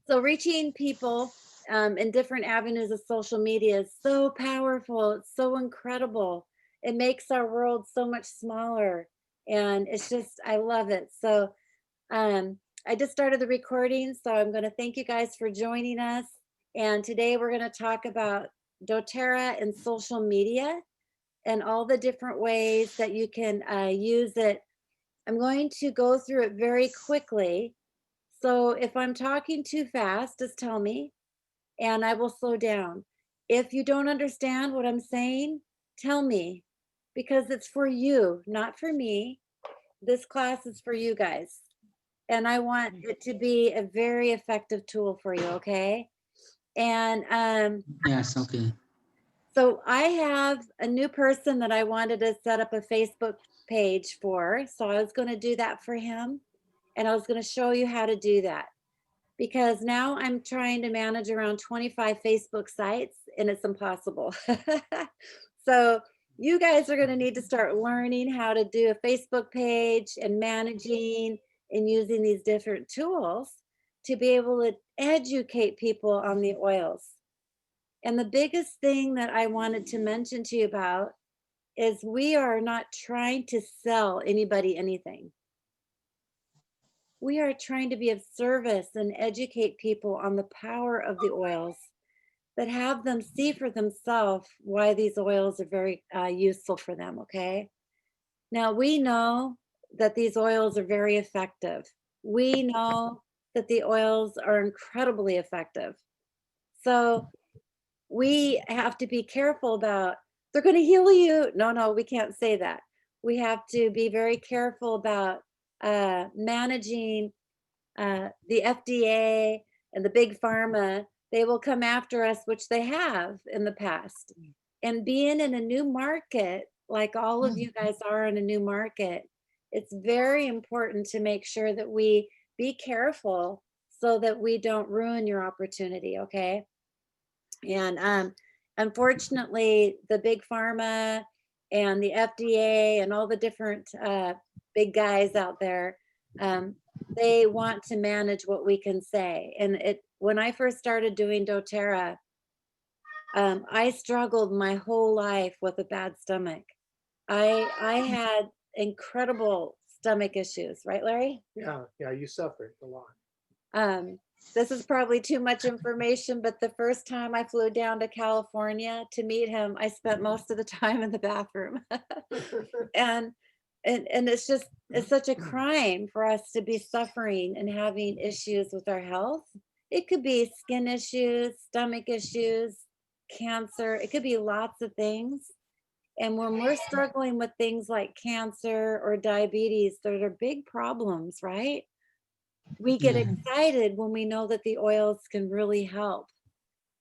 So reaching people in different avenues of social media is so powerful. It's so incredible. It makes our world so much smaller. And it's just, I love it. So I just started the recording. So I'm going to thank you guys for joining us. And today we're going to talk about doTERRA and social media and all the different ways that you can use it. I'm going to go through it very quickly. So if I'm talking too fast, just tell me and I will slow down. If you don't understand what I'm saying, tell me because it's for you, not for me. This class is for you guys. And I want it to be a very effective tool for you, okay? And Yes, okay. so I have a new person that I wanted to set up a Facebook page for. So I was going to do that for him. And I was going to show you how to do that because now I'm trying to manage around 25 Facebook sites and it's impossible. So you guys are going to need to start learning how to do a Facebook page and managing and using these different tools to be able to educate people on the oils. And the biggest thing that I wanted to mention to you about is we are not trying to sell anybody anything. We are trying to be of service and educate people on the power of the oils that have them see for themselves why these oils are very useful for them. Okay. Now we know that these oils are very effective. We know that the oils are incredibly effective. So we have to be careful about they're going to heal you. No, no, we can't say that. We have to be very careful about managing the FDA and the big pharma. They will come after us, which they have in the past. And being in a new market, like all of you guys are in a new market, it's very important to make sure that we be careful so that we don't ruin your opportunity. Okay. And unfortunately, the big pharma and the FDA and all the different big guys out there, um, they want to manage what we can say. And it when I first started doing doTERRA, I struggled my whole life with a bad stomach. I had incredible stomach issues, right, Larry? Yeah, yeah, you suffered a lot. Um, this is probably too much information, but the first time I flew down to California to meet him, I spent most of the time in the bathroom. and and it's just it's such a crime for us to be suffering and having issues with our health. It could be skin issues, stomach issues, cancer. It could be lots of things. And when we're struggling with things like cancer or diabetes, that are big problems, right? We get Yeah. excited when we know that the oils can really help,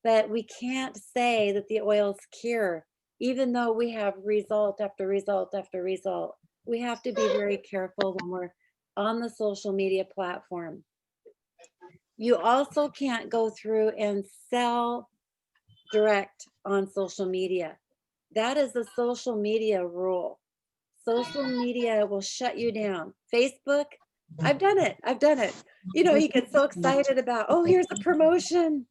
but we can't say that the oils cure, even though we have result after result after result. We have to be very careful when we're on the social media platform. You also can't go through and sell direct on social media. That is the social media rule. Social media will shut you down. Facebook, I've done it. I've done it. You know, you get so excited about, oh, here's a promotion.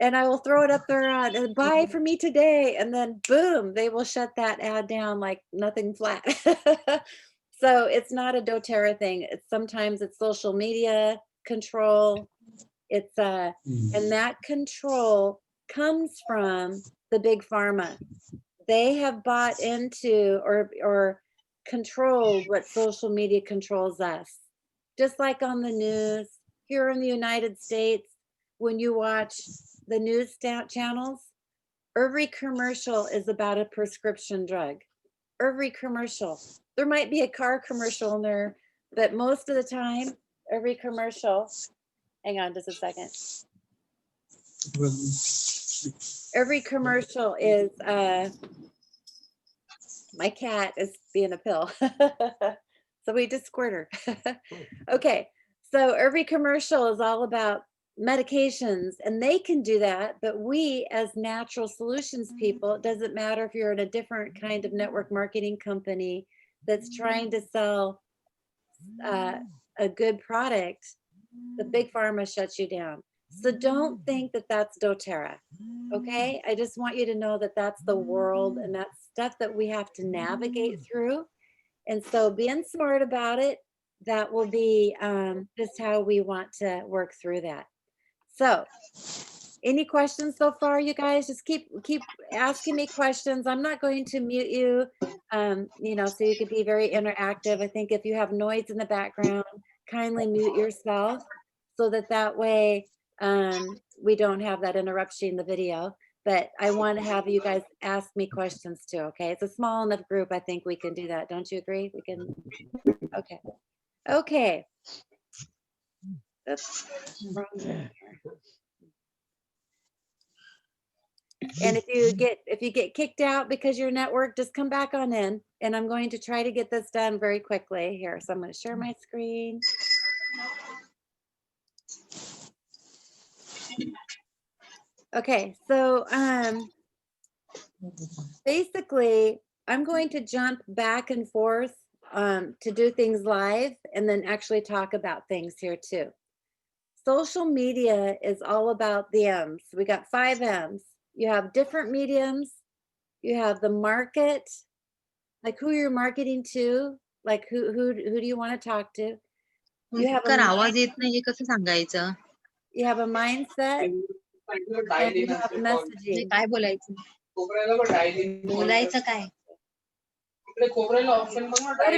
And I will throw it up there on and buy for me today. And then boom, they will shut that ad down like nothing flat. So it's not a doTERRA thing. It's sometimes it's social media control. It's and Mm. that control comes from the big pharma. They have bought into or controlled what social media controls us. Just like on the news here in the United States, when you watch the news channels, every commercial is about a prescription drug. Every commercial. There might be a car commercial in there, but most of the time, every commercial, hang on just a second. Well, Every commercial is my cat is being a pill. So we just squirt her. Okay. So every commercial is all about medications and they can do that. But we, as natural solutions people, it doesn't matter if you're in a different kind of network marketing company that's trying to sell uh, a good product, the big pharma shuts you down. So don't think that that's doTERRA, okay? I just want you to know that that's the world and that's stuff that we have to navigate through. And so being smart about it, that will be just how we want to work through that. So any questions so far, you guys? Just keep asking me questions. I'm not going to mute you, you know, so you could be very interactive. I think if you have noise in the background, kindly mute yourself so that that way we don't have that interruption in the video. But I want to have you guys ask me questions too, okay? It's a small enough group. I think we can do that. Don't you agree? We can. Okay. Okay. Oops. Wrong thing here. And if you get kicked out because your network, just come back on in. And I'm going to try to get this done very quickly here. So I'm going to share my screen. Okay, so basically I'm going to jump back and forth to do things live and then actually talk about things here too. Social media is all about the M's. We got 5 M's. You have different mediums. You have the market, like who you're marketing to, like who do you want to talk to? You have कर a आवाज येत नाहीये कसं सांगायचं you have a mindset and you have नाही, messaging. काय बोलायचं बोलायचं काय Let me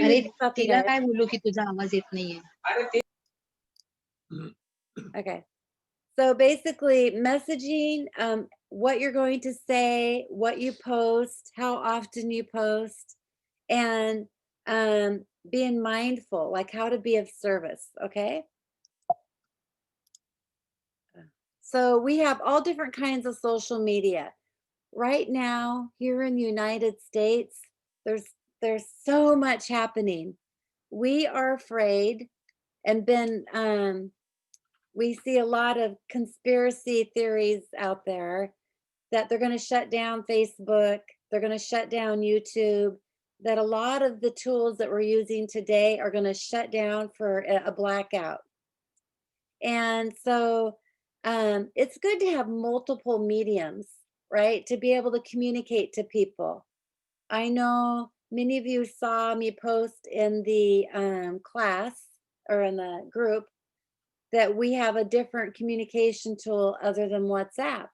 अरे stop you तिला guys. काय बोलू की तुझा आवाज येत नाहीये Okay. So basically messaging, what you're going to say, what you post, how often you post, and being mindful, like how to be of service. Okay. So we have all different kinds of social media. Right now, here in the United States, there's so much happening. We are afraid and we see a lot of conspiracy theories out there that they're going to shut down Facebook, they're going to shut down YouTube, that a lot of the tools that we're using today are going to shut down for a blackout. And so it's good to have multiple mediums, right? To be able to communicate to people. I know many of you saw me post in the class or in the group that we have a different communication tool other than WhatsApp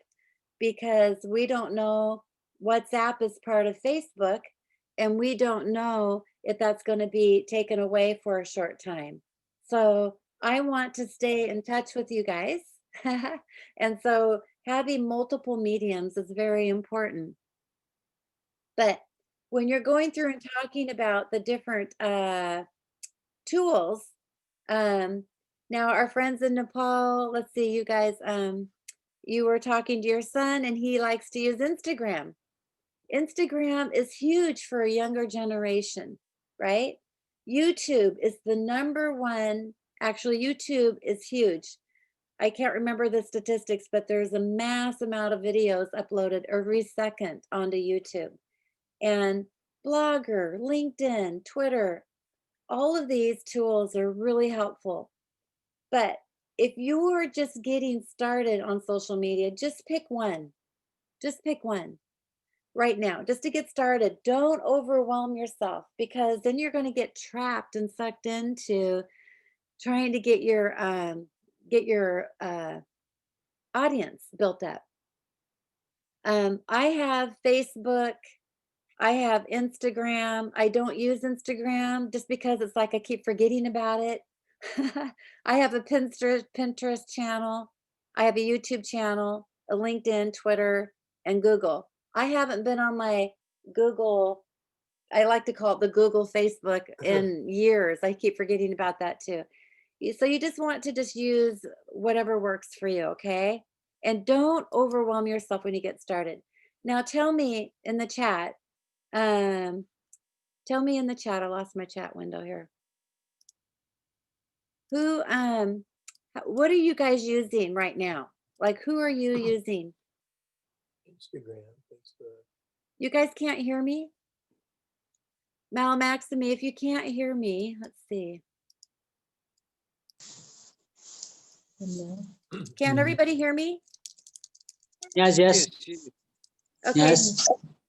because we don't know WhatsApp is part of Facebook and we don't know if that's going to be taken away for a short time. So I want to stay in touch with you guys. And so having multiple mediums is very important. But when you're going through and talking about the different tools, now our friends in Nepal, let's see, you guys, you were talking to your son and he likes to use Instagram. Instagram is huge for a younger generation, right? YouTube is the #1. Actually, YouTube is huge. I can't remember the statistics, but there's a mass amount of videos uploaded every second onto YouTube. And Blogger, LinkedIn, Twitter, all of these tools are really helpful. But if you are just getting started on social media, just pick one. Just pick one right now, just to get started. Don't overwhelm yourself because then you're going to get trapped and sucked into trying to get your audience built up. I have Facebook. I have Instagram. I don't use Instagram just because it's like I keep forgetting about it. I have a Pinterest channel. I have a YouTube channel, a LinkedIn, Twitter, and Google. I haven't been on my Google, I like to call it the Google Facebook in years. I keep forgetting about that too. So you just want to just use whatever works for you, okay? And don't overwhelm yourself when you get started. Now tell me in the chat, I lost my chat window here. Who, what are you guys using right now? Like, who are you using? Instagram, Facebook. You guys can't hear me? Malmaximi, if you can't hear me, let's see. Can everybody hear me? Yes, yes, Okay, yes.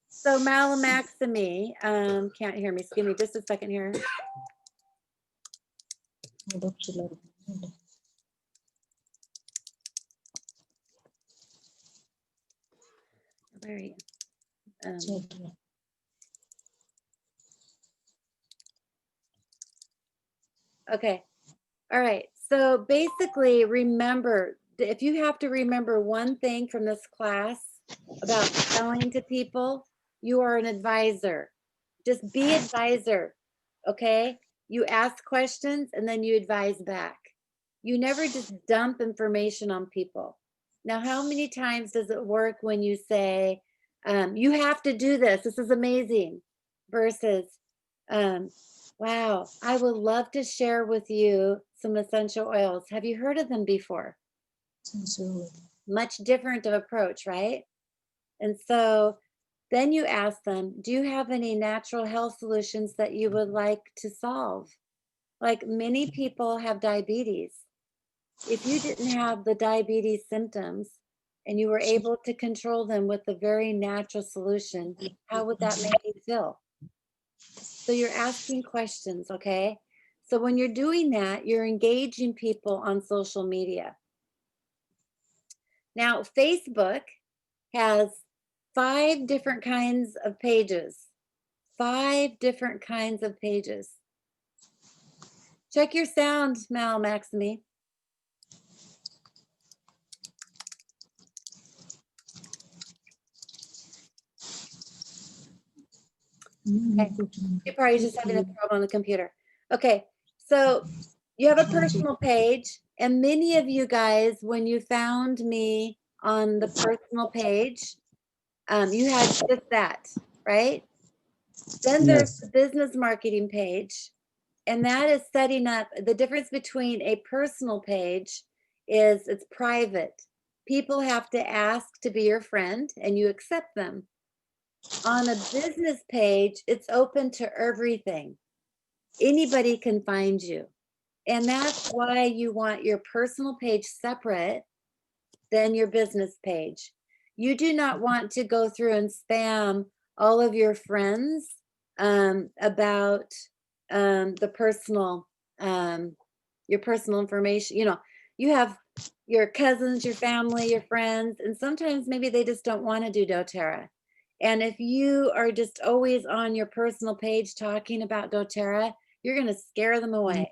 so Malamaxamy can't hear me. Just give me just a second here. Where are you? Okay. All right. So basically, remember, if you have to remember one thing from this class about selling to people, you are an advisor. Just be advisor. Okay. You ask questions and then you advise back. You never just dump information on people. Now, how many times does it work when you say, you have to do this? This is amazing. Versus, wow, I would love to share with you some essential oils. Have you heard of them before? Much different of approach, right? And so then you ask them, do you have any natural health solutions that you would like to solve? Like many people have diabetes. If you didn't have the diabetes symptoms and you were able to control them with a very natural solution, how would that make you feel? So you're asking questions, okay? So when you're doing that, you're engaging people on social media. Now, Facebook has 5 different kinds of pages. 5 different kinds of pages. Check your sound, Maxime. Okay. You're probably just having a problem on the computer. Okay, so you have a personal page, and many of you guys, when you found me on the personal page, you had just that, right? Then there's Yes. the business marketing page, and that is setting up the difference between a personal page is it's private. People have to ask to be your friend, and you accept them. On a business page, it's open to everything. Anybody can find you. And that's why you want your personal page separate than your business page. You do not want to go through and spam all of your friends about the personal, your personal information. You know, you have your cousins, your family, your friends, and sometimes maybe they just don't want to do doTERRA. And if you are just always on your personal page talking about doTERRA, you're going to scare them away.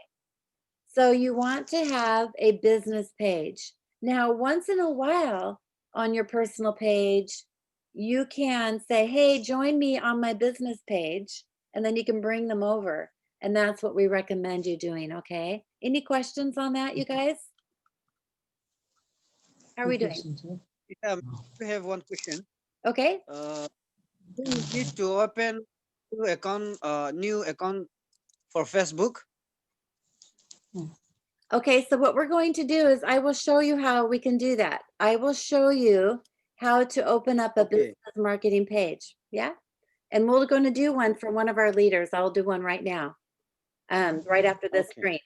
So you want to have a business page. Now, once in a while on your personal page, you can say, hey, join me on my business page, and then you can bring them over. And that's what we recommend you doing, okay? Any questions on that, you guys? How are we doing? Yeah, we have one question. Okay. Do you need to open new account for Facebook? Okay, so what we're going to do is I will show you how we can do that. I will show you how to open up a Okay. business marketing page. Yeah. And we're going to do one for one of our leaders. I'll do one right now, right after this Okay. screen.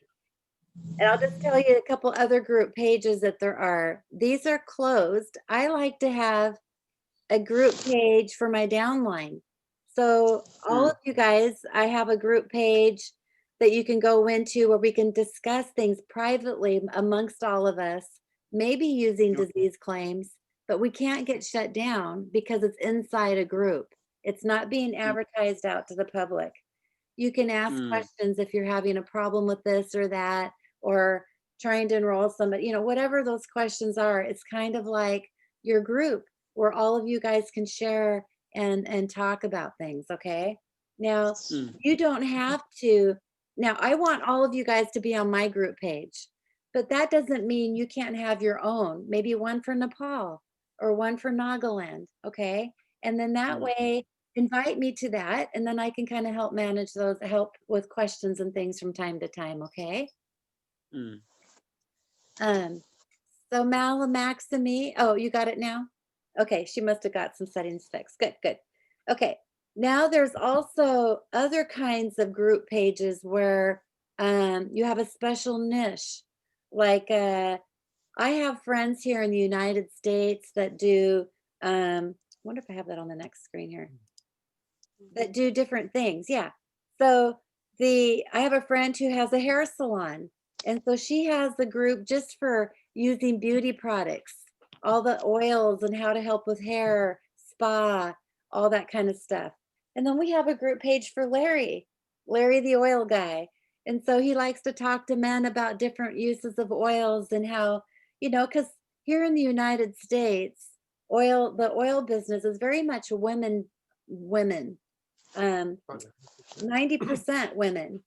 And I'll just tell you a couple other group pages that there are. These are closed. I like to have a group page for my downline. So all of you guys, I have a group page that you can go into where we can discuss things privately amongst all of us, maybe using Okay. disease claims, but we can't get shut down because it's inside a group. It's not being advertised out to the public. You can ask questions if you're having a problem with this or that, or trying to enroll somebody, you know, whatever those questions are. It's kind of like your group where all of you guys can share and talk about things, okay? Now, you don't have to, now I want all of you guys to be on my group page, but that doesn't mean you can't have your own, maybe one for Nepal or one for Nagaland, okay? And then that way, invite me to that, and then I can kind of help manage those, help with questions and things from time to time, okay? So Malamaxamy, oh, you got it now? Okay, she must have got some settings fixed. Good, good. Okay, now there's also other kinds of group pages where you have a special niche, like I have friends here in the United States that do, I wonder if I have that on the next screen here, that do different things. Yeah. So I have a friend who has a hair salon. And so she has the group just for using beauty products, all the oils and how to help with hair, spa, all that kind of stuff. And then we have a group page for Larry, Larry the oil guy. And so he likes to talk to men about different uses of oils and how, because here in the United States, the oil business is very much women, 90% women.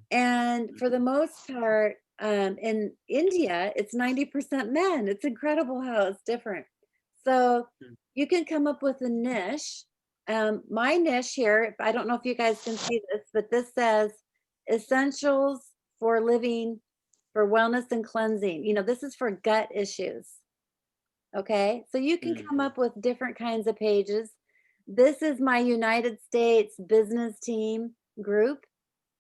And for the most part, in India, it's 90% men. It's incredible how it's different. So you can come up with a niche. My niche here, I don't know if you guys can see this, but this says essentials for living for wellness and cleansing. This is for gut issues. Okay, so you can come up with different kinds of pages. This is my United States business team group.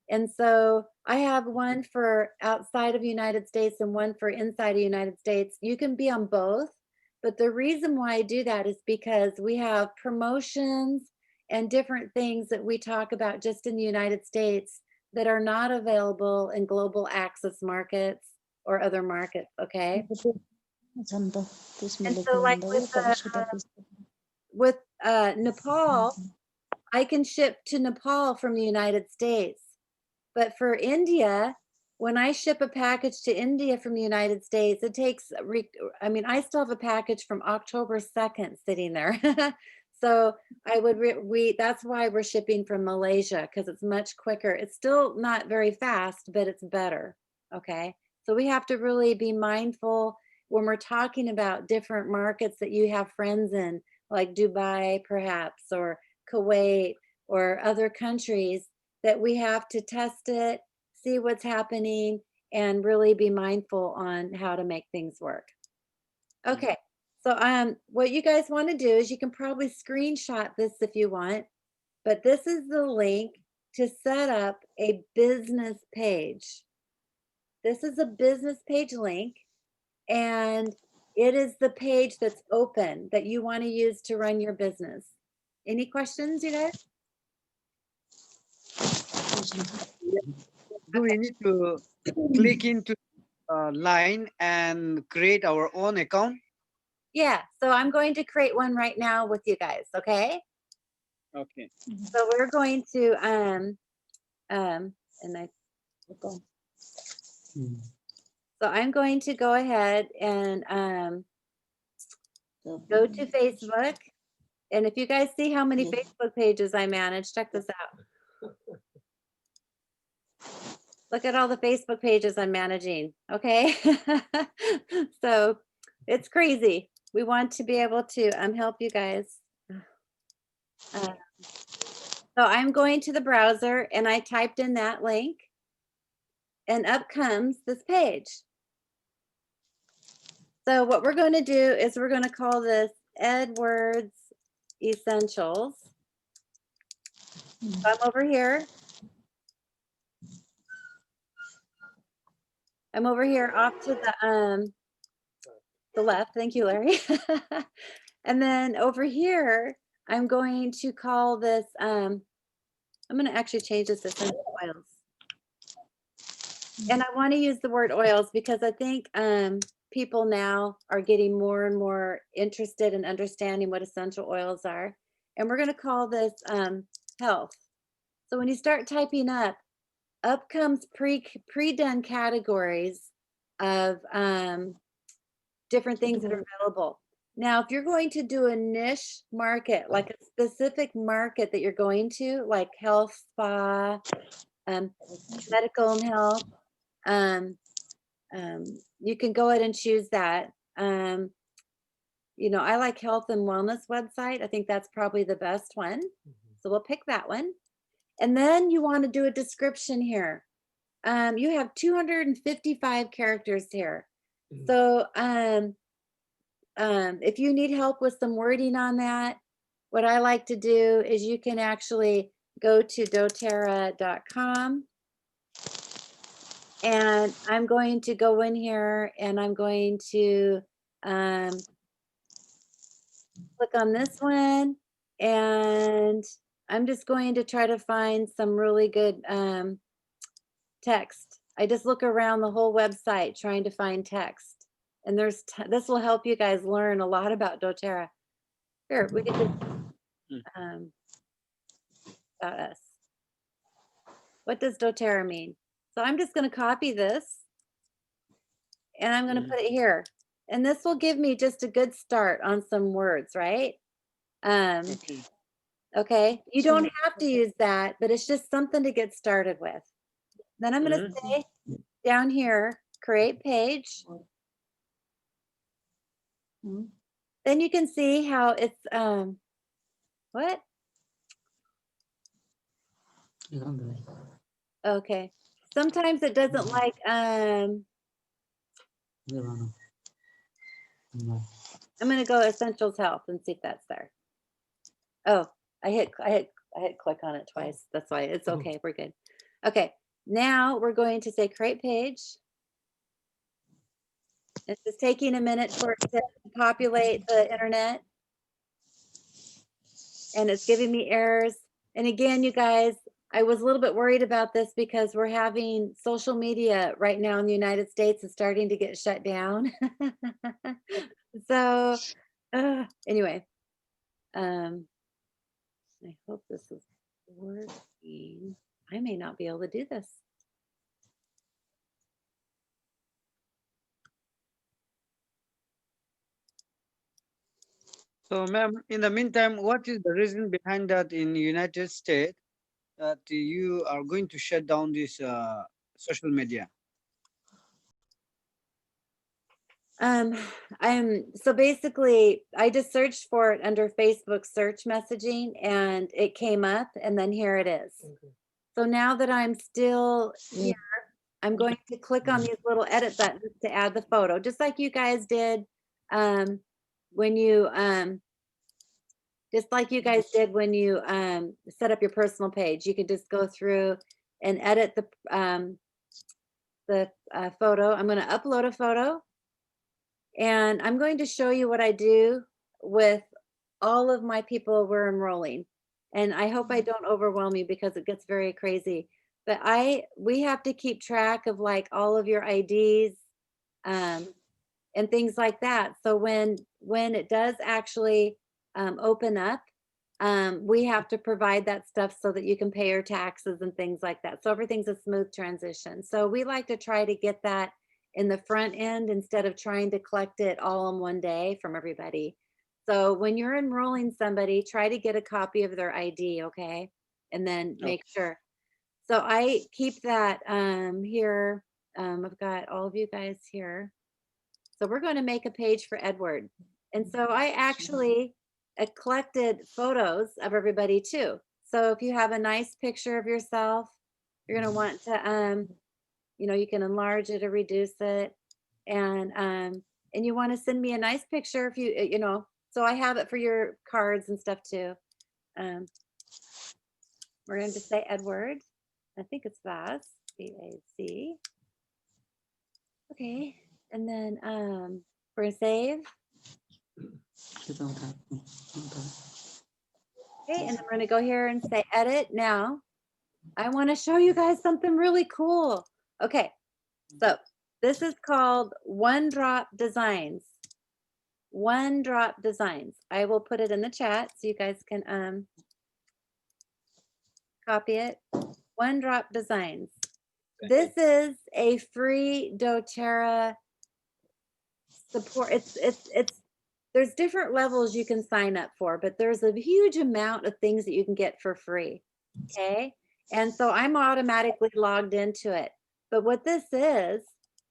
And so I have one for outside of the United States and one for inside of the United States. You can be on both. But the reason why I do that is because we have promotions and different things that we talk about just in the United States that are not available in global access markets or other markets. Okay. And so like with Nepal, I can ship to Nepal from the United States. But for India, when I ship a package to India from the United States, it takes, I still have a package from October 2nd sitting there. So that's why we're shipping from Malaysia, because it's much quicker. It's still not very fast, but it's better. Okay. So we have to really be mindful when we're talking about different markets that you have friends in, like Dubai, perhaps, or Kuwait, or other countries, that we have to test it, see what's happening, and really be mindful on how to make things work. Okay, so what you guys want to do is you can probably screenshot this if you want, but this is the link to set up a business page. This is a business page link, and it is the page that's open that you want to use to run your business. Any questions, you guys? Do we need to click into line and create our own account? Yeah, so I'm going to create one right now with you guys, okay? Okay. So we're going to so I'm going to go ahead and go to Facebook. And if you guys see how many Facebook pages I manage, check this out. Look at all the Facebook pages I'm managing, okay? So it's crazy. We want to be able to help you guys. So I'm going to the browser and I typed in that link, and up comes this page. So what we're going to do is we're going to call this Edwards Essentials. So I'm over here. I'm over here off to the left. Thank you, Larry. And then over here, I'm going to call this, I'm going to actually change this to essential oils. And I want to use the word oils because I think people now are getting more and more interested in understanding what essential oils are. And we're going to call this health. So when you start typing up comes pre-done categories of different things that are available. Now, if you're going to do a niche market, like a specific market that you're going to, like health, spa, medical and health, you can go ahead and choose that. I like health and wellness website. I think that's probably the best one. So we'll pick that one. And then you want to do a description here. You have 255 characters here. So if you need help with some wording on that, what I like to do is you can actually go to doTERRA.com. And I'm going to go in here and I'm going to click on this one, and I'm just going to try to find some really good text. I just look around the whole website trying to find text. And this will help you guys learn a lot about doTERRA. Here, we can just about us. What does doTERRA mean? So I'm just going to copy this and I'm going to put it here. And this will give me just a good start on some words, right? Okay. Okay, you don't have to use that, but it's just something to get started with. Then I'm going to say down here, create page. Then you can see how it's, what? Okay, sometimes it doesn't like, I'm going to go Essentials Health and see if that's there. Oh, I hit click on it twice. That's why it's okay. We're good. Okay, now we're going to say create page. It's just taking a minute for it to populate the internet. And it's giving me errors. And again, you guys, I was a little bit worried about this because we're having social media right now in the United States is starting to get shut down. So anyway, I hope this is working. I may not be able to do this. So, ma'am, in the meantime, what is the reason behind that in the United States that you are going to shut down this social media? So basically I just searched for it under Facebook search messaging and it came up and then here it is. Okay. So now that I'm still here, I'm going to click on these little edit buttons to add the photo, just like you guys did when you set up your personal page. You could just go through and edit the photo. I'm going to upload a photo. And I'm going to show you what I do with all of my people we're enrolling. And I hope I don't overwhelm you because it gets very crazy. But we have to keep track of like all of your IDs and things like that. So when it does actually open up, we have to provide that stuff so that you can pay your taxes and things like that. So everything's a smooth transition. So we like to try to get that in the front end instead of trying to collect it all in one day from everybody. So when you're enrolling somebody, try to get a copy of their ID, okay? And then make sure. So I keep that here. I've got all of you guys here. So we're going to make a page for Edward. And so I actually collected photos of everybody too. So if you have a nice picture of yourself, you're going to want to you can enlarge it or reduce it. And you want to send me a nice picture if you so I have it for your cards and stuff too. We're going to say Edward. I think it's Vaz, V-A-Z. Okay. And then we're going to save. Okay, and then we're going to go here and say edit. Now, I want to show you guys something really cool. Okay, so this is called One Drop Designs. One Drop Designs. I will put it in the chat so you guys can copy it. One Drop Designs. This is a free doTERRA support. There's different levels you can sign up for, but there's a huge amount of things that you can get for free. Okay. And so I'm automatically logged into it. But what this is,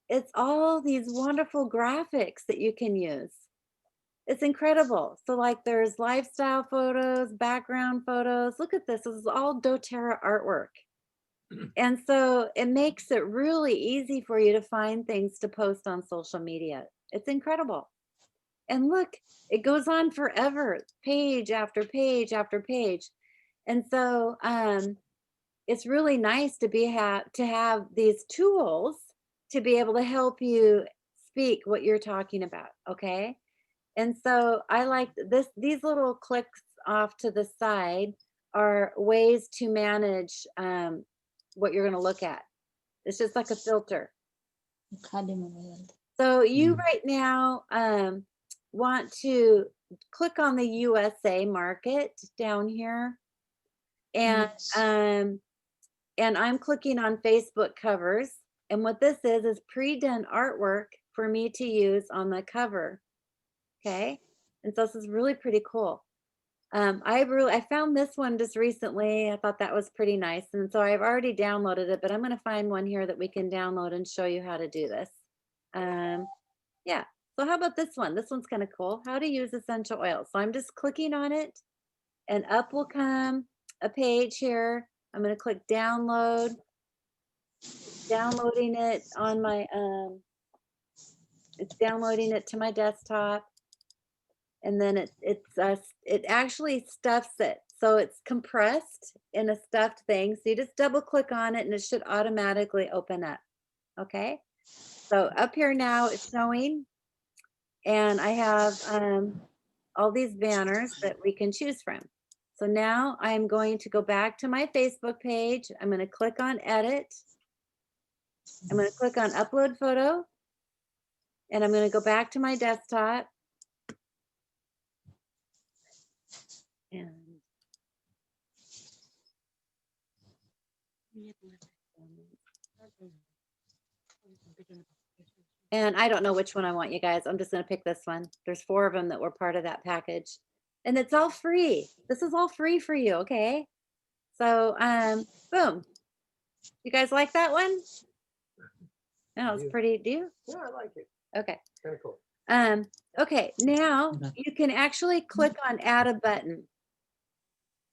it's all these wonderful graphics that you can use. It's incredible. So like there's lifestyle photos, background photos. Look at this. This is all doTERRA artwork. And so it makes it really easy for you to find things to post on social media. It's incredible. And look, it goes on forever, page after page after page. And so it's really nice to have these tools to be able to help you speak what you're talking about, okay? And so I like these little clicks off to the side are ways to manage what you're going to look at. It's just like a filter. So you right now want to click on the USA market down here, and I'm clicking on Facebook covers. And what this is pre-done artwork for me to use on the cover. Okay, and so this is really pretty cool. I found this one just recently. I thought that was pretty nice, and so I've already downloaded it. But I'm going to find one here that we can download and show you how to do this. Yeah. So how about this one? This one's kind of cool. How to use essential oils. So I'm just clicking on it, and up will come a page here. I'm going to click download. Downloading it on my it's downloading it to my desktop. And then it actually stuffs it. So it's compressed in a stuffed thing. So you just double click on it and it should automatically open up. Okay. So up here now it's showing, and I have all these banners that we can choose from. So now I'm going to go back to my Facebook page. I'm going to click on edit. I'm going to click on upload photo, and I'm going to go back to my desktop. And I don't know which one I want, you guys. I'm just going to pick this one. There's 4 of them that were part of that package. And it's all free. This is all free for you, okay? So, boom. You guys like that one? No, it's pretty, do you? Yeah, I like it. Okay. Kind of cool. Okay, now you can actually click on add a button.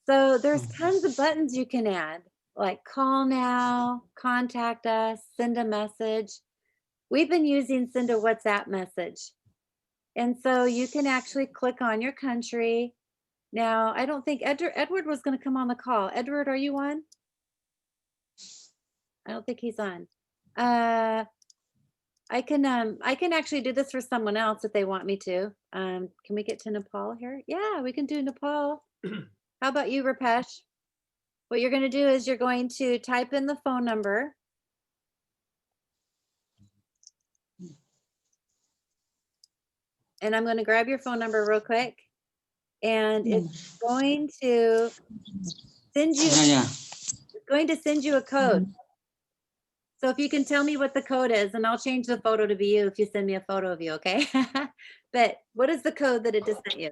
So there's tons of buttons you can add, like call now, contact us, send a message. We've been using send a WhatsApp message. And so you can actually click on your country. Now, I don't think Edward was going to come on the call. Edward, are you on? I don't think he's on. I can actually do this for someone else if they want me to. Can we get to Nepal here? Yeah, we can do Nepal. How about you, Rapesh? What you're going to do is you're going to type in the phone number. And I'm going to grab your phone number real quick. And it's going to send you a code. So if you can tell me what the code is, and I'll change the photo to be you if you send me a photo of you, okay? But what is the code that it just sent you?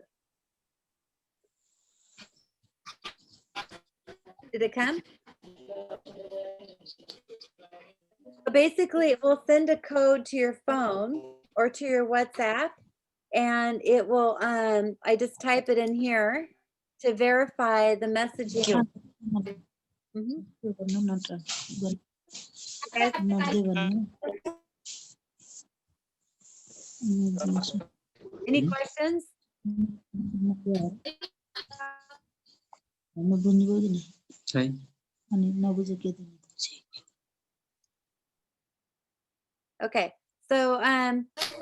Did it come? So basically, it will send a code to your phone or to your WhatsApp, and it will, I just type it in here to verify the messaging. Any questions? Okay, so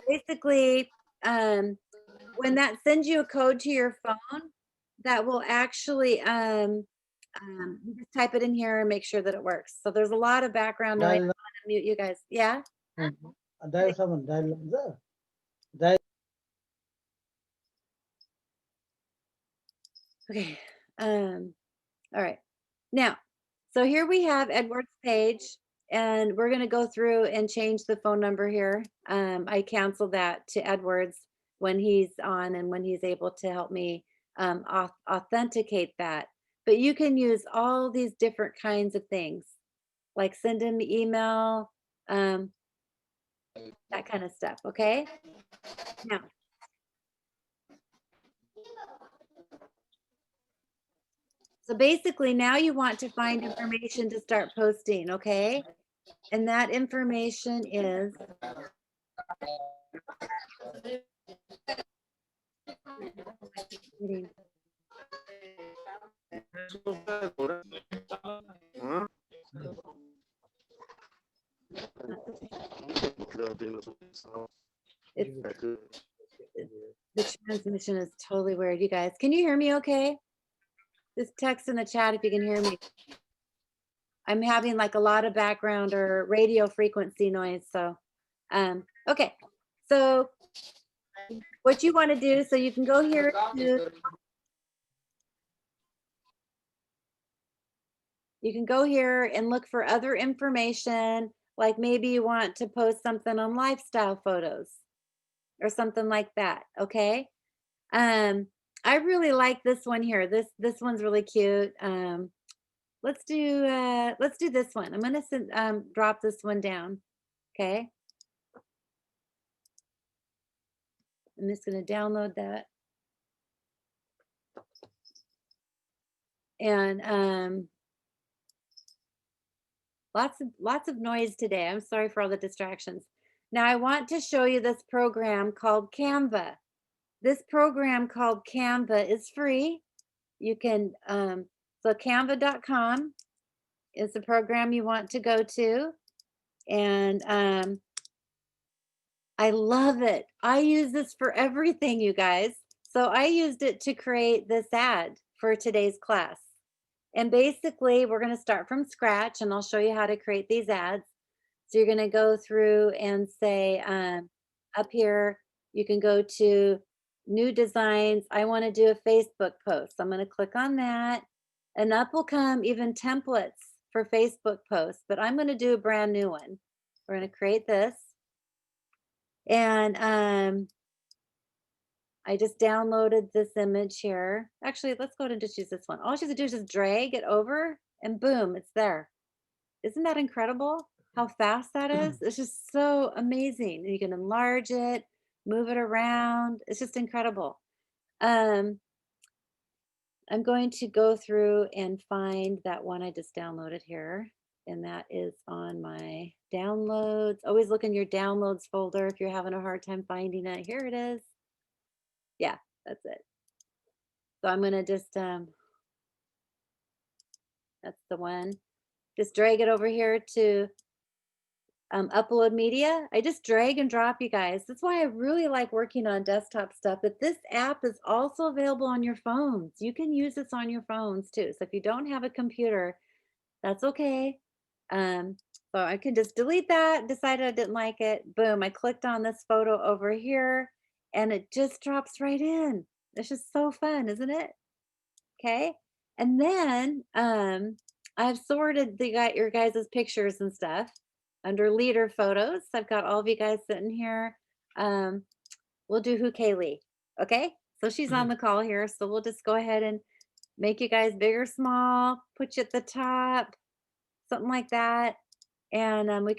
basically, when that sends you a code to your phone, that will actually, you just type it in here and make sure that it works. So there's a lot of background noise. I'm gonna mute you guys. Yeah? Okay. All right. Now, so here we have Edward's page, and we're going to go through and change the phone number here. I canceled that to Edward's when he's on and when he's able to help me authenticate that. But you can use all these different kinds of things, like send him email, that kind of stuff. Okay. Now, so basically now you want to find information to start posting, okay? And that information is It's, You can- the transmission is totally weird, you guys. Can you hear me okay? Just text in the chat if you can hear me. I'm having like a lot of background or radio frequency noise, so, okay. So what you want to do, so you can go here to, you can go here and look for other information, like maybe you want to post something on lifestyle photos or something like that, okay? I really like this one here. This one's really cute. Let's do this one. I'm gonna send, drop this one down, okay? I'm just gonna download that. And lots of noise today. I'm sorry for all the distractions. Now I want to show you this program called Canva. This program called Canva is free. You can, so canva.com is the program you want to go to. And I love it. I use this for everything, you guys. So I used it to create this ad for today's class. And basically, we're going to start from scratch, and I'll show you how to create these ads. So you're going to go through and say, up here, you can go to new designs. I want to do a Facebook post. I'm going to click on that, and up will come even templates for Facebook posts, but I'm going to do a brand new one. We're going to create this. And I just downloaded this image here. Actually, let's go ahead and just use this one. All you have to do is just drag it over and boom, it's there. Isn't that incredible how fast that is? It's just so amazing. And you can enlarge it, move it around. It's just incredible. I'm going to go through and find that one I just downloaded here. And that is on my downloads. Always look in your downloads folder if you're having a hard time finding it. Here it is. Yeah, that's it. So I'm gonna just, that's the one. Just drag it over here to upload media. I just drag and drop, you guys. That's why I really like working on desktop stuff, but this app is also available on your phones. You can use this on your phones too. So if you don't have a computer, that's okay. So I can just delete that, decided I didn't like it. Boom, I clicked on this photo over here and it just drops right in. It's just so fun, isn't it? Okay. And then I've sorted your guys' pictures and stuff under leader photos. I've got all of you guys sitting here. We'll do Who Kaylee. Okay. So she's on the call here. So we'll just go ahead and make you guys big or small, put you at the top, something like that. And we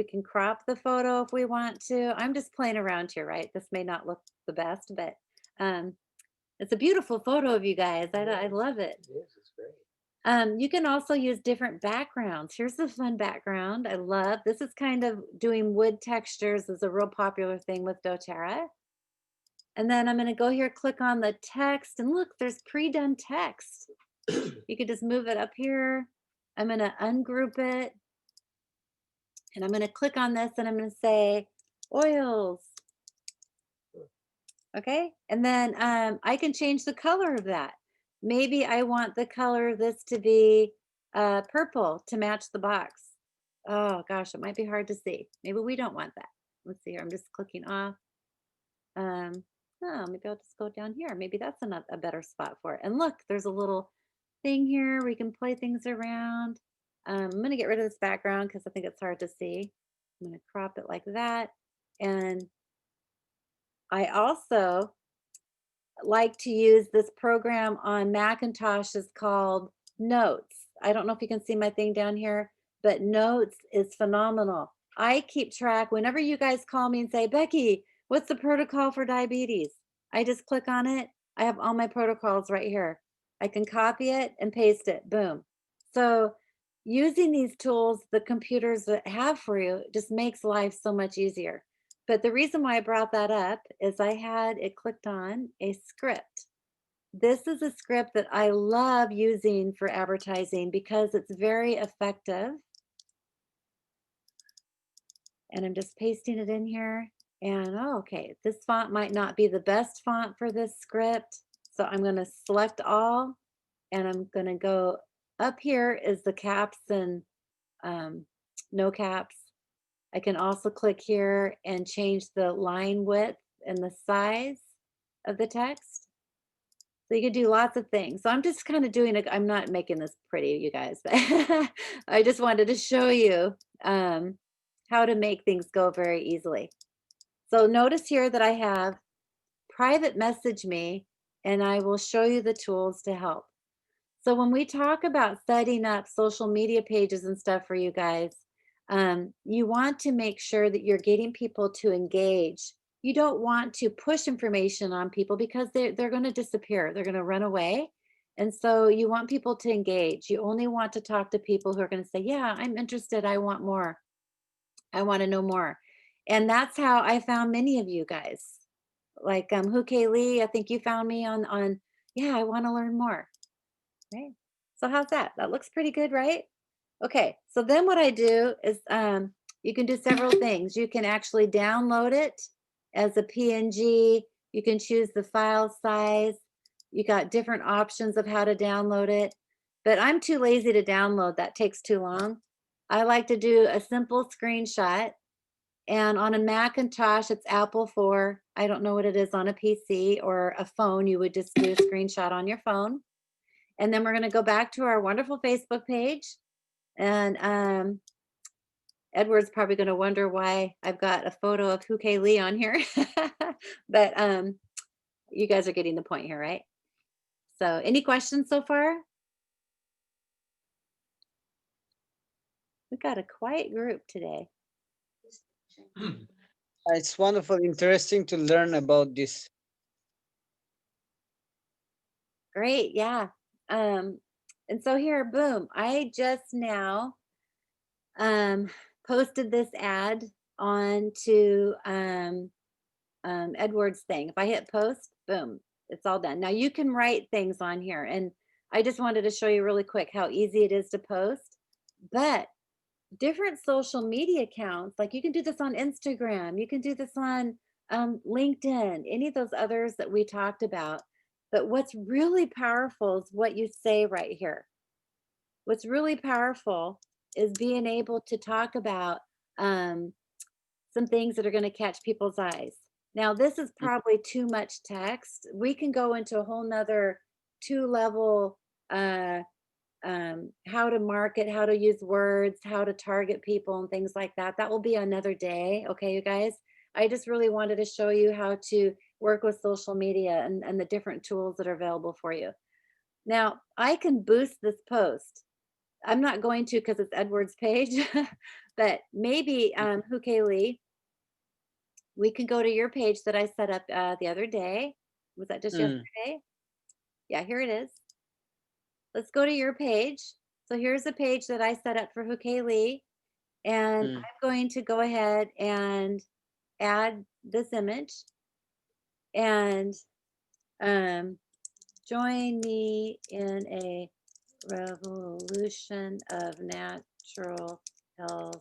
can crop the photo if we want to. I'm just playing around here, right? This may not look the best, but it's a beautiful photo of you guys. I love it. Yes, it's great. You can also use different backgrounds. Here's a fun background. I love this. Is kind of doing wood textures is a real popular thing with doTERRA. And then I'm going to go here, click on the text, and look, there's pre-done text. You could just move it up here. I'm going to ungroup it. And I'm going to click on this and I'm going to say oils. Okay. And then I can change the color of that. Maybe I want the color of this to be purple to match the box. Oh gosh, it might be hard to see. Maybe we don't want that. Let's see here. I'm just clicking off. Oh, maybe I'll just go down here. Maybe that's a better spot for it. And look, there's a little thing here. We can play things around. I'm going to get rid of this background because I think it's hard to see. I'm going to crop it like that. And I also like to use this program on Macintosh. It's called Notes. I don't know if you can see my thing down here, but Notes is phenomenal. I keep track whenever you guys call me and say, Becky, what's the protocol for diabetes? I just click on it. I have all my protocols right here. I can copy it and paste it. Boom. So using these tools, the computers that have for you, just makes life so much easier. But the reason why I brought that up is I had it clicked on a script. This is a script that I love using for advertising because it's very effective. And I'm just pasting it in here. And oh, okay, this font might not be the best font for this script. So I'm going to select all and I'm going to go up here is the caps and um, no caps. I can also click here and change the line width and the size of the text. So you can do lots of things. So I'm just kind of doing it. I'm not making this pretty, you guys, but I just wanted to show you how to make things go very easily. So notice here that I have private message me and I will show you the tools to help. So when we talk about setting up social media pages and stuff for you guys, you want to make sure that you're getting people to engage. You don't want to push information on people because they're going to disappear. They're going to run away. And so you want people to engage. You only want to talk to people who are going to say, yeah, I'm interested. I want more. I want to know more. And that's how I found many of you guys. Like Huke Lee, I think you found me on yeah, I want to learn more. Right. So how's that? That looks pretty good, right? Okay. So then what I do is you can do several things. You can actually download it as a PNG. You can choose the file size. You got different options of how to download it. But I'm too lazy to download. That takes too long. I like to do a simple screenshot. And on a Macintosh, it's Apple 4. I don't know what it is on a PC or a phone. You would just do a screenshot on your phone. And then we're going to go back to our wonderful Facebook page. And Edward's probably going to wonder why I've got a photo of Huke Lee on here. But you guys are getting the point here, right? So any questions so far? We got a quiet group today. It's wonderful, interesting to learn about this. Great, yeah. And so here, boom, I just now posted this ad onto Edward's thing. If I hit post, boom, it's all done. Now you can write things on here, and I just wanted to show you really quick how easy it is to post. But different social media accounts, like you can do this on Instagram, you can do this on LinkedIn, any of those others that we talked about. But what's really powerful is what you say right here. What's really powerful is being able to talk about some things that are going to catch people's eyes. Now, this is probably too much text. We can go into a whole nother 2-level how to market, how to use words, how to target people and things like that. That will be another day. Okay, you guys. I just really wanted to show you how to work with social media and the different tools that are available for you. Now, I can boost this post. I'm not going to because it's Edward's page, but maybe Huke Lee, we can go to your page that I set up the other day. Was that just yesterday? Yeah, here it is. Let's go to your page. So here's a page that I set up for Huke Lee. And I'm going to go ahead and add this image and join me in a revolution of natural health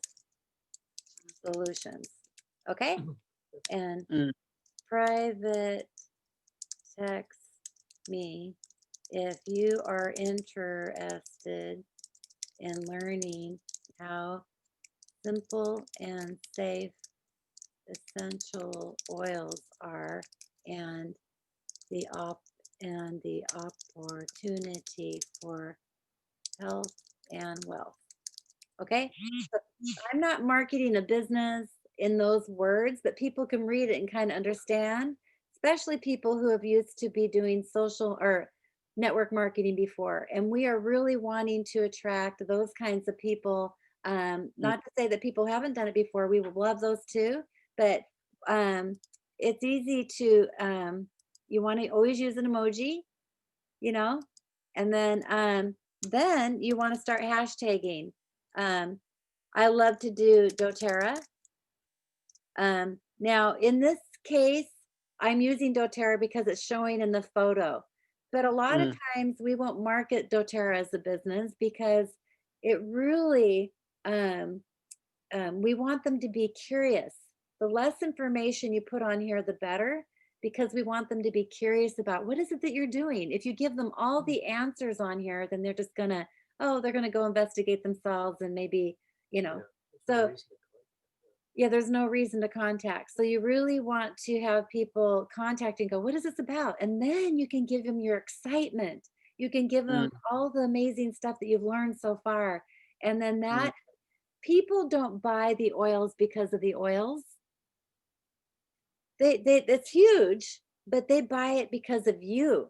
solutions. Okay? And private text me if you are interested in learning how simple and safe essential oils are and the opportunity for health and wealth. Okay? So I'm not marketing a business in those words, but people can read it and kind of understand, especially people who have used to be doing social or network marketing before. And we are really wanting to attract those kinds of people. Not to say that people haven't done it before, we would love those too, but it's easy to, you want to always use an emoji, you know, and then you want to start hashtagging. I love to do doTERRA. Now in this case, I'm using doTERRA because it's showing in the photo, but a lot of times we won't market doTERRA as a business because it really, we want them to be curious. The less information you put on here, the better, because we want them to be curious about what is it that you're doing. If you give them all the answers on here, then they're just gonna, oh, they're gonna go investigate themselves and maybe, you know. So yeah, there's no reason to contact. So you really want to have people contact and go, what is this about? And then you can give them your excitement. You can give them all the amazing stuff that you've learned so far. And then that people don't buy the oils because of the oils. It's huge, but they buy it because of you.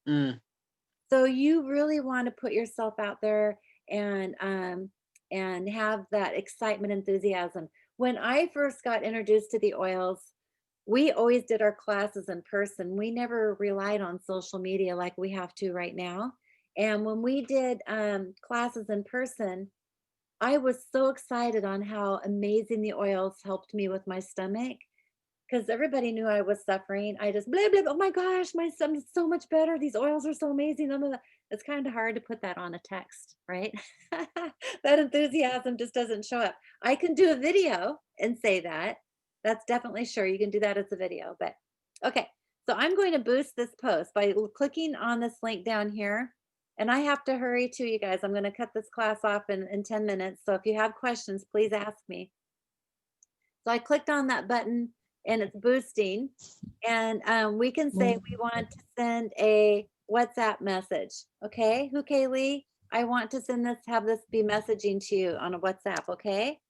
So you really want to put yourself out there and have that excitement, enthusiasm. When I first got introduced to the oils, we always did our classes in person. We never relied on social media like we have to right now. And when we did classes in person, I was so excited on how amazing the oils helped me with my stomach, because everybody knew I was suffering. I just blah, blah, blah, oh my gosh, my stomach's so much better. These oils are so amazing. Blah, blah, blah. It's kind of hard to put that on a text, right? That enthusiasm just doesn't show up. I can do a video and say that. That's definitely sure. You can do that as a video, but okay. So I'm going to boost this post by clicking on this link down here. And I have to hurry too, you guys. I'm going to cut this class off in 10 minutes. So if you have questions, please ask me. So I clicked on that button and it's boosting. And we can say we want to send a WhatsApp message. Okay, who Kaylee? I want to send this, have this be messaging to you on a WhatsApp, okay?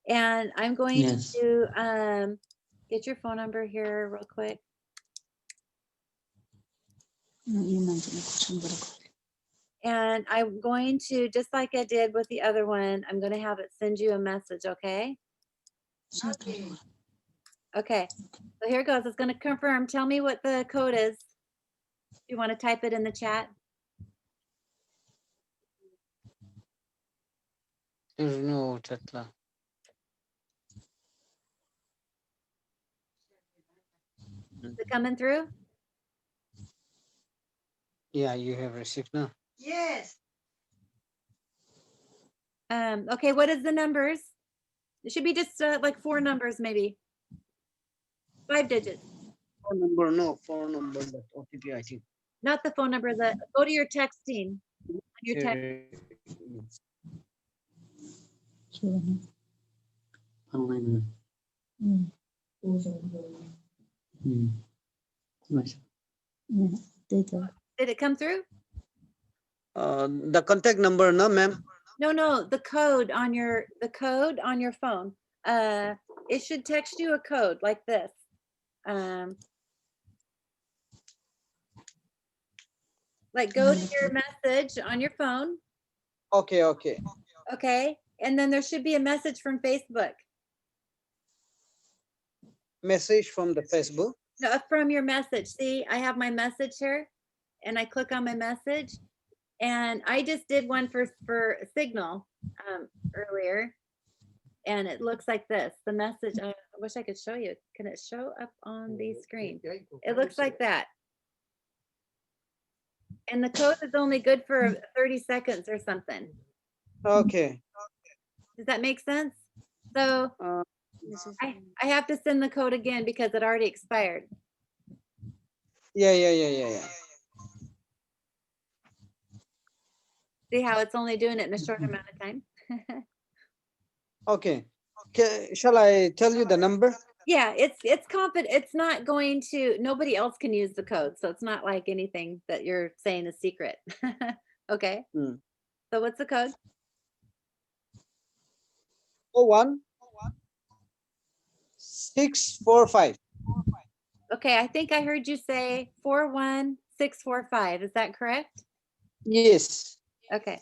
And I'm going Yes. to get your phone number here real quick. And I'm going to, just like I did with the other one, I'm going to have it send you a message, okay? Okay, so here it goes. It's going to confirm. Tell me what the code is. You want to type it in the chat? No, Chatla. Is it coming through? Yeah, you have received now. Yes. Okay, what is the numbers? It should be just like 4 numbers, maybe 5 digits. Phone number, no phone number, but OTP, I think. Not the phone number. Go to your texting. Your text. Did it come through? The contact number, no, ma'am. No, the code on your phone. It should text you a code like this. Like go to your message on your phone. Okay, okay. Okay, and then there should be a message from Facebook. Message from the Facebook. No, from your message. See, I have my message here, and I click on my message, and I just did one for Signal earlier, and it looks like this. The message. I wish I could show you. Can it show up on the screen? It looks like that. And the code is only good for 30 seconds or something. Okay. Does that make sense? So I have to send the code again because it already expired. Yeah. See how it's only doing it in a short amount of time? Okay. Shall I tell you the number? Yeah, it's confident. It's not going to, nobody else can use the code. So it's not like anything that you're saying is secret. Okay. So what's the code? 01 645. Okay, I think I heard you say 41645. Is that correct? Yes. Okay.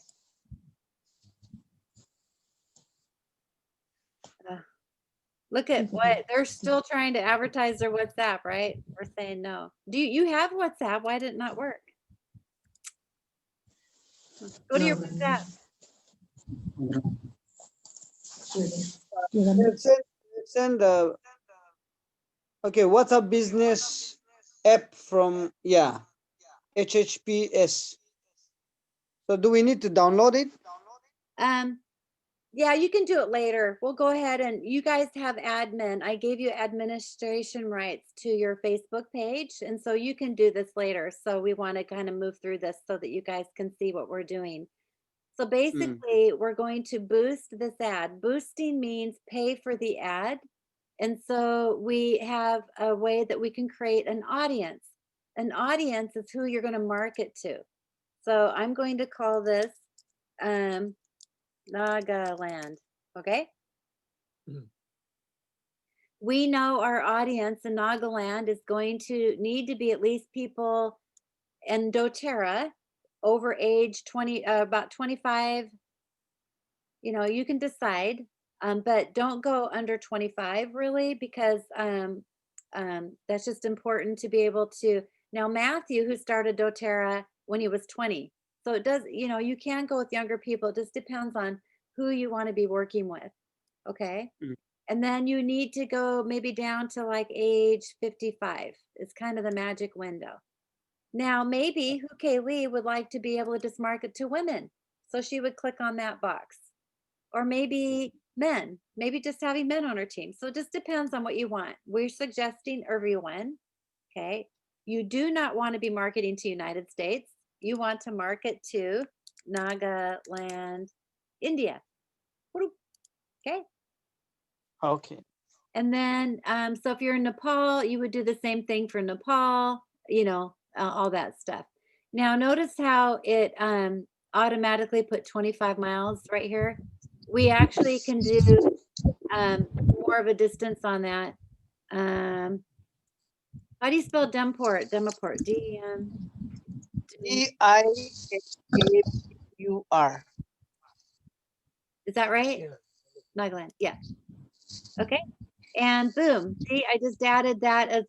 Look at what they're still trying to advertise their WhatsApp, right? We're saying no. Do you have WhatsApp? Why did it not work? Go to your WhatsApp. Send the okay, WhatsApp business app from HHPS. So do we need to download it? Yeah, you can do it later. We'll go ahead and you guys have admin. I gave you administration rights to your Facebook page. And so you can do this later. So we want to kind of move through this so that you guys can see what we're doing. So basically, we're going to boost this ad. Boosting means pay for the ad. And so we have a way that we can create an audience. An audience is who you're going to market to. So I'm going to call this Nagaland. Okay. Mhm. We know our audience in Nagaland is going to need to be at least people in doTERRA over age 20, about 25. You can decide, but don't go under 25 really, because that's just important to be able to. Now, Matthew, who started doTERRA when he was 20. So it does, you can go with younger people. It just depends on who you want to be working with. Okay. Mhm. And then you need to go maybe down to like age 55. It's kind of the magic window. Now, maybe who Kaylee would like to be able to just market to women. So she would click on that box. Or maybe men, maybe just having men on her team. So it just depends on what you want. We're suggesting everyone. Okay. You do not want to be marketing to United States. You want to market to Nagaland, India. Okay. Okay. And then, so if you're in Nepal, you would do the same thing for Nepal, all that stuff. Now, notice how it automatically put 25 miles right here. We actually can do more of a distance on that. How do you spell Demport? Demaport. D-E-M. DIAUR. Is that right? Yeah. Nagaland. Yeah. Okay. And boom. See, I just added that as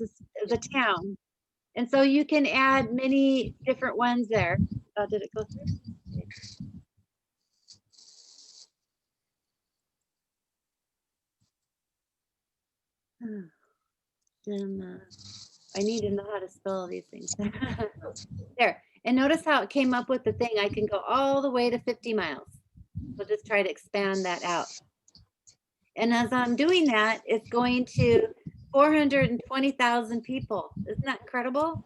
a town. And so you can add many different ones there. Oh, did it go through? I need to know how to spell these things. There. And notice how it came up with the thing. I can go all the way to 50 miles. We'll just try to expand that out. And as I'm doing that, it's going to 420,000 people. Isn't that incredible?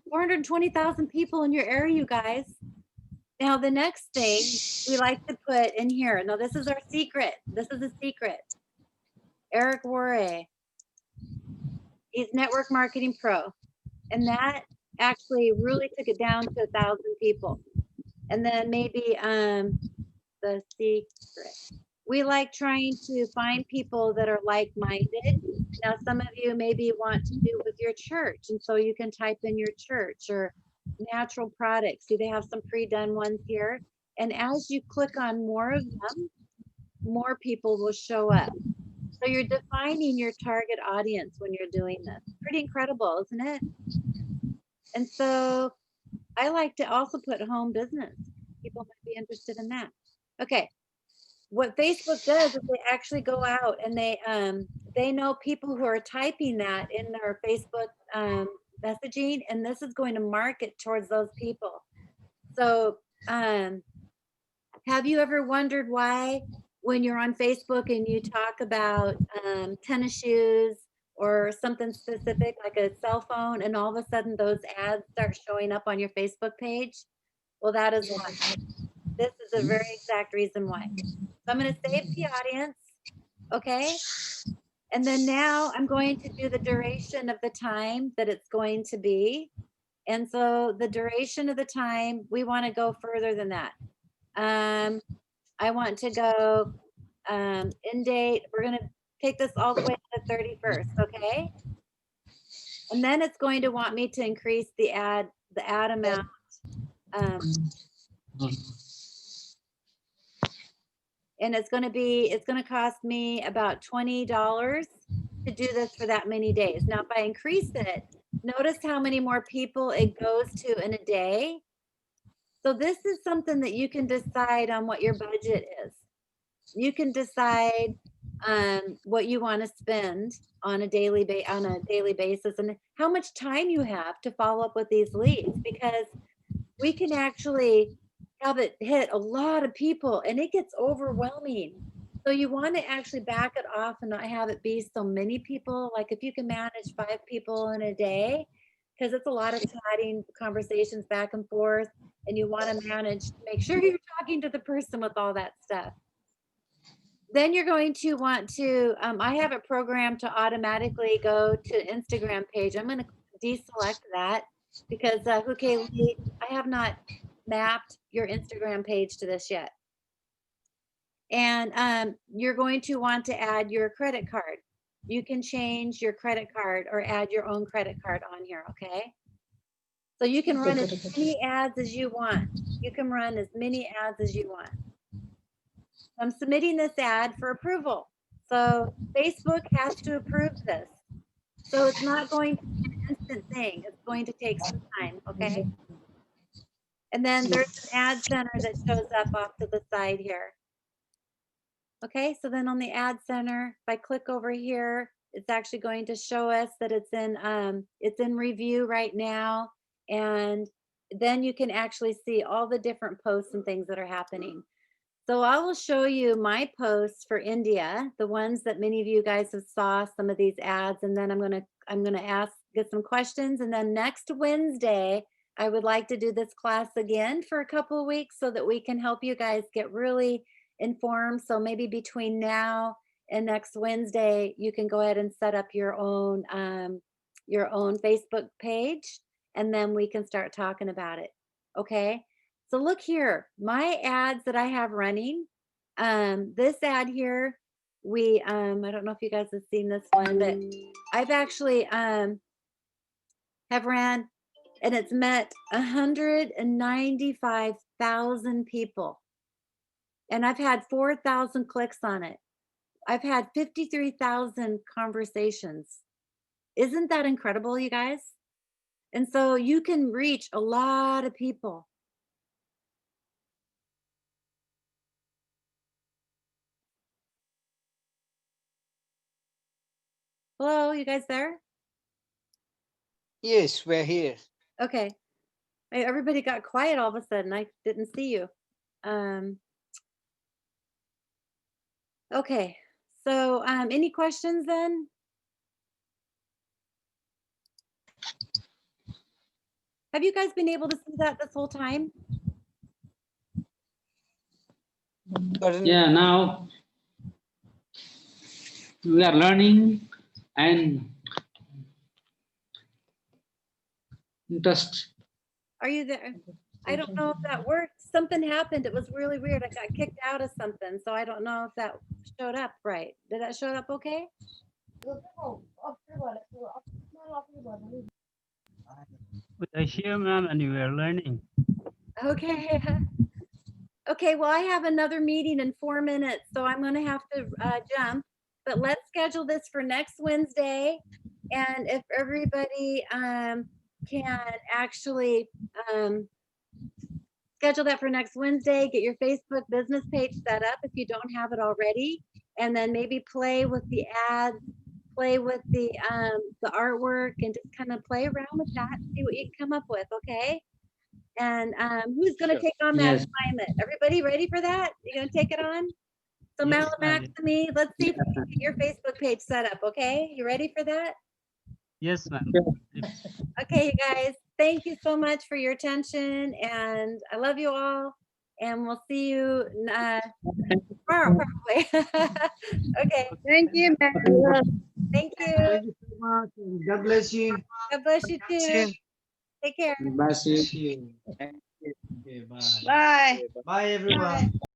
420,000 people in your area, you guys. Now, the next thing we like to put in here. Now, this is our secret. This is a secret. Eric Warre. He's Network Marketing Pro. And that actually really took it down to 1,000 people. And then maybe the secret. We like trying to find people that are like-minded. Now, some of you maybe want to do with your church. And so you can type in your church or natural products. See, they have some pre-done ones here. And as you click on more of them, more people will show up. So you're defining your target audience when you're doing this. Pretty incredible, isn't it? And so I like to also put home business. People might be interested in that. Okay. What Facebook does is they actually go out and they know people who are typing that in their Facebook messaging, and this is going to market towards those people. So have you ever wondered why when you're on Facebook and you talk about tennis shoes or something specific like a cell phone, and all of a sudden those ads start showing up on your Facebook page? Well, that is why. This is the very exact reason why. So I'm going to save the audience. Okay. And then now I'm going to do the duration of the time that it's going to be. And so the duration of the time, we want to go further than that. I want to go end date. We're going to take this all the way to the 31st. Okay. And then it's going to want me to increase the ad amount. And it's going to cost me about $20 to do this for that many days. Now, if I increase it, notice how many more people it goes to in a day. So this is something that you can decide on what your budget is. You can decide what you want to spend on a daily basis and how much time you have to follow up with these leads, because we can actually have it hit a lot of people and it gets overwhelming. So you want to actually back it off and not have it be so many people. Like if you can manage 5 people in a day, because it's a lot of chatting, conversations back and forth, and you want to manage to make sure you're talking to the person with all that stuff. Then you're going to want to, I have it programmed to automatically go to Instagram page. I'm going to deselect that because Lee, I have not mapped your Instagram page to this yet. And you're going to want to add your credit card. You can change your credit card or add your own credit card on here, okay? So you can run as many ads as you want. You can run as many ads as you want. I'm submitting this ad for approval. So Facebook has to approve this. So it's not going to be an instant thing. It's going to take some time, okay? And then there's an ad center that shows up off to the side here. Okay, so then on the ad center, if I click over here, it's actually going to show us that it's in review right now. And then you can actually see all the different posts and things that are happening. So I will show you my posts for India, the ones that many of you guys have saw some of these ads, and then I'm gonna get some questions, and then next Wednesday I would like to do this class again for a couple of weeks so that we can help you guys get really informed. So maybe between now and next Wednesday, you can go ahead and set up your own Facebook page, and then we can start talking about it. Okay. So look here, my ads that I have running, this ad here, I don't know if you guys have seen this one, but I've actually have ran, and it's met 195,000 people. And I've had 4,000 clicks on it. I've had 53,000 conversations. Isn't that incredible, you guys? And so you can reach a lot of people. Hello, you guys there? Yes, we're here. Okay. Everybody got quiet all of a sudden. I didn't see you. Okay. So any questions then? Have you guys been able to see that this whole time? Yeah, now we are learning and interest. Are you there? I don't know if that worked. Something happened. It was really weird. I got kicked out of something. So I don't know if that showed up right. Did that show up okay? I hear, ma'am, and we are learning. Okay. Okay, well, I have another meeting in 4 minutes, so I'm gonna have to jump. But let's schedule this for next Wednesday. And if everybody can actually schedule that for next Wednesday, get your Facebook business page set up if you don't have it already, and then maybe play with the ads, play with the artwork, and just kind of play around with that, see what you can come up with, okay? And who's gonna take on that Yes. assignment? Everybody ready for that? You gonna take it on? So Yes, Malamax to me, let's see if we can get your Facebook page set up, okay? You ready for that? Yes, ma'am. Okay, you guys, thank you so much for your attention, and I love you all, and we'll see you tomorrow probably. Okay, Thank you, ma'am. thank you. Thank you so much. God bless you. God bless you too. Take care. Bye. See you. Thank you. Okay, bye. Bye. Bye, everyone.